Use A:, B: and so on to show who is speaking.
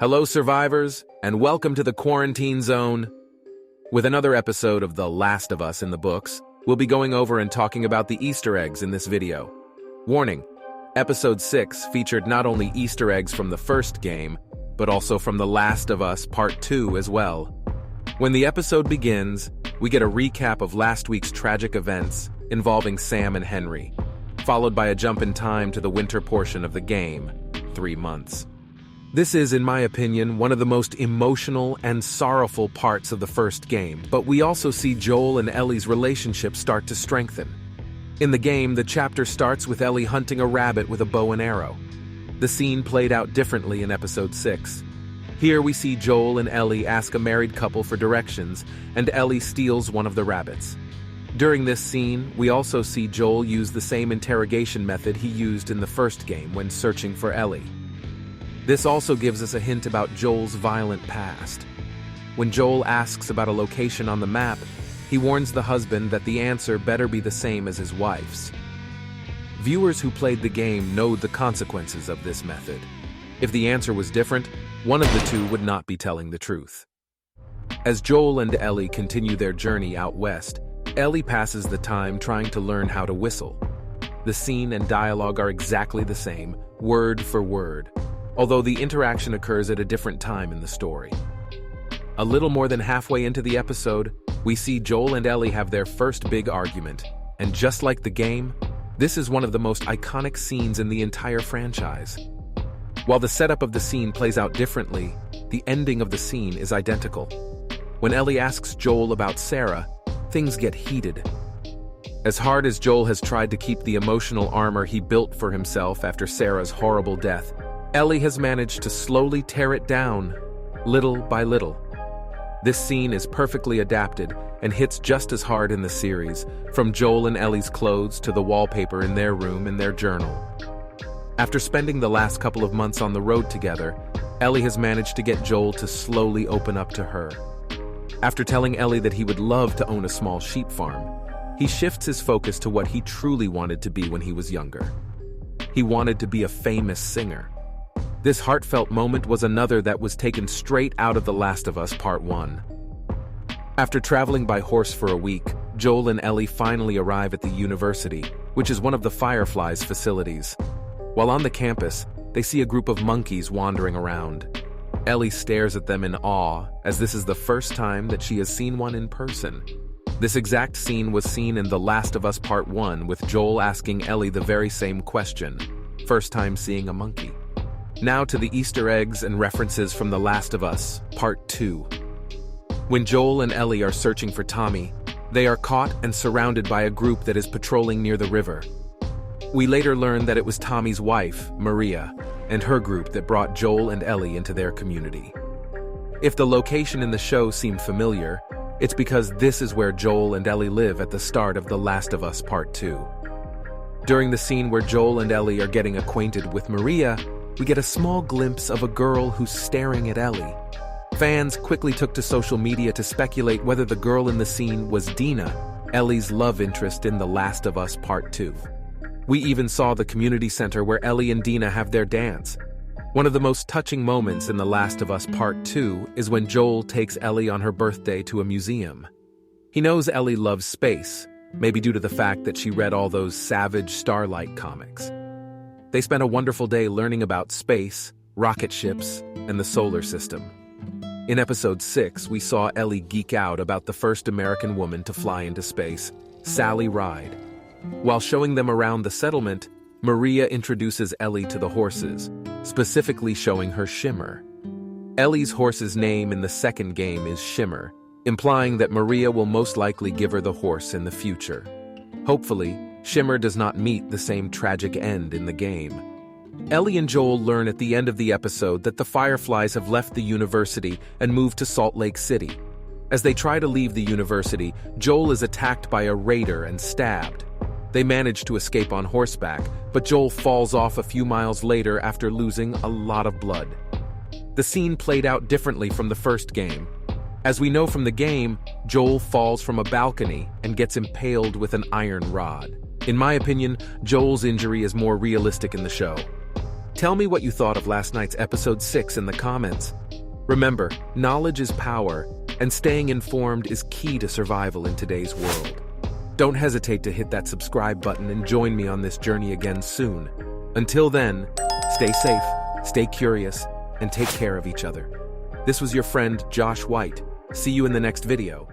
A: Hello, survivors, and welcome to the Quarantine Zone. With another episode of The Last of Us in the books, we'll be going over and talking about the Easter eggs in this video. Warning, Episode 6 featured not only Easter eggs from the first game, but also from The Last of Us Part 2 as well. When the episode begins, we get a recap of last week's tragic events involving Sam and Henry, followed by a jump in time to the winter portion of the game, 3 months. This is, in my opinion, one of the most emotional and sorrowful parts of the first game, but we also see Joel and Ellie's relationship start to strengthen. In the game, the chapter starts with Ellie hunting a rabbit with a bow and arrow. The scene played out differently in Episode 6. Here we see Joel and Ellie ask a married couple for directions, and Ellie steals one of the rabbits. During this scene, we also see Joel use the same interrogation method he used in the first game when searching for Ellie. This also gives us a hint about Joel's violent past. When Joel asks about a location on the map, he warns the husband that the answer better be the same as his wife's. Viewers who played the game know the consequences of this method. If the answer was different, one of the two would not be telling the truth. As Joel and Ellie continue their journey out west, Ellie passes the time trying to learn how to whistle. The scene and dialogue are exactly the same, word for word, although the interaction occurs at a different time in the story. A little more than halfway into the episode, we see Joel and Ellie have their first big argument, and just like the game, this is one of the most iconic scenes in the entire franchise. While the setup of the scene plays out differently, the ending of the scene is identical. When Ellie asks Joel about Sarah, things get heated. As hard as Joel has tried to keep the emotional armor he built for himself after Sarah's horrible death, Ellie has managed to slowly tear it down, little by little. This scene is perfectly adapted and hits just as hard in the series, from Joel and Ellie's clothes to the wallpaper in their room and their journal. After spending the last couple of months on the road together, Ellie has managed to get Joel to slowly open up to her. After telling Ellie that he would love to own a small sheep farm, he shifts his focus to what he truly wanted to be when he was younger. He wanted to be a famous singer. This heartfelt moment was another that was taken straight out of The Last of Us Part 1. After traveling by horse for a week, Joel and Ellie finally arrive at the university, which is one of the Firefly's facilities. While on the campus, they see a group of monkeys wandering around. Ellie stares at them in awe, as this is the first time that she has seen one in person. This exact scene was seen in The Last of Us Part 1, with Joel asking Ellie the very same question, first time seeing a monkey. Now to the Easter eggs and references from The Last of Us Part 2. When Joel and Ellie are searching for Tommy, they are caught and surrounded by a group that is patrolling near the river. We later learn that it was Tommy's wife, Maria, and her group that brought Joel and Ellie into their community. If the location in the show seemed familiar, it's because this is where Joel and Ellie live at the start of The Last of Us Part 2. During the scene where Joel and Ellie are getting acquainted with Maria, we get a small glimpse of a girl who's staring at Ellie. Fans quickly took to social media to speculate whether the girl in the scene was Dina, Ellie's love interest in The Last of Us Part 2. We even saw the community center where Ellie and Dina have their dance. One of the most touching moments in The Last of Us Part 2 is when Joel takes Ellie on her birthday to a museum. He knows Ellie loves space, maybe due to the fact that she read all those Savage Starlight comics. They spent a wonderful day learning about space, rocket ships, and the solar system. In Episode 6, we saw Ellie geek out about the first American woman to fly into space, Sally Ride. While showing them around the settlement, Maria introduces Ellie to the horses, specifically showing her Shimmer. Ellie's horse's name in the second game is Shimmer, implying that Maria will most likely give her the horse in the future. Hopefully, Shimmer does not meet the same tragic end in the game. Ellie and Joel learn at the end of the episode that the Fireflies have left the university and moved to Salt Lake City. As they try to leave the university, Joel is attacked by a raider and stabbed. They manage to escape on horseback, but Joel falls off a few miles later after losing a lot of blood. The scene played out differently from the first game. As we know from the game, Joel falls from a balcony and gets impaled with an iron rod. In my opinion, Joel's injury is more realistic in the show. Tell me what you thought of last night's episode 6 in the comments. Remember, knowledge is power, and staying informed is key to survival in today's world. Don't hesitate to hit that subscribe button and join me on this journey again soon. Until then, stay safe, stay curious, and take care of each other. This was your friend, Josh White. See you in the next video.